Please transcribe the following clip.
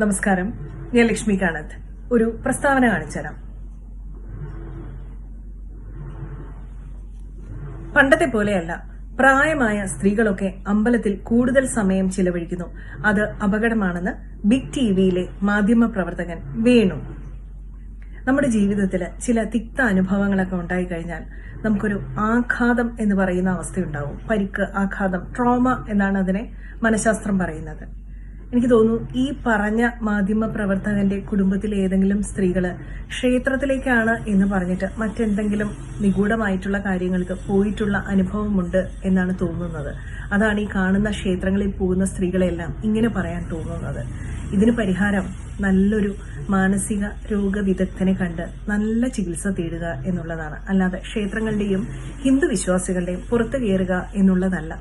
നമസ്കാരം, ഞാൻ ലക്ഷ്മി കാണത്ത്. ഒരു പ്രസ്താവന കാണിച്ചുതരാം. പണ്ടത്തെ പോലെയല്ല, പ്രായമായ സ്ത്രീകളൊക്കെ അമ്പലത്തിൽ കൂടുതൽ സമയം ചിലവഴിക്കുന്നു. അത് അപകടമാണെന്ന് ബിഗ് ടിവിയിലെ മാധ്യമ പ്രവർത്തകൻ വേണു. നമ്മുടെ ജീവിതത്തിൽ ചില തിക്ത അനുഭവങ്ങളൊക്കെ ഉണ്ടായിക്കഴിഞ്ഞാൽ നമുക്കൊരു ആഘാതം എന്ന് പറയുന്ന അവസ്ഥയുണ്ടാവും. പരിക്ക്, ആഘാതം, ട്രോമ എന്നാണ് അതിനെ മനഃശാസ്ത്രം പറയുന്നത്. എനിക്ക് തോന്നുന്നു ഈ പറഞ്ഞ മാധ്യമ പ്രവർത്തകന്റെ കുടുംബത്തിലെ ഏതെങ്കിലും സ്ത്രീകള് ക്ഷേത്രത്തിലേക്കാണ് എന്ന് പറഞ്ഞിട്ട് മറ്റെന്തെങ്കിലും നിഗൂഢമായിട്ടുള്ള കാര്യങ്ങൾക്ക് പോയിട്ടുള്ള അനുഭവമുണ്ട് എന്നാണ് തോന്നുന്നത്. അതാണ് ഈ കാണുന്ന ക്ഷേത്രങ്ങളിൽ പോകുന്ന സ്ത്രീകളെല്ലാം ഇങ്ങനെ പറയാൻ തോന്നുന്നത്. ഇതിന് പരിഹാരം നല്ലൊരു മാനസിക രോഗ വിദഗ്ധനെ കണ്ട് നല്ല ചികിത്സ തേടുക എന്നുള്ളതാണ്. അല്ലാതെ ക്ഷേത്രങ്ങളുടെയും ഹിന്ദു വിശ്വാസികളുടെയും പുറത്തു കയറുക എന്നുള്ളതല്ല.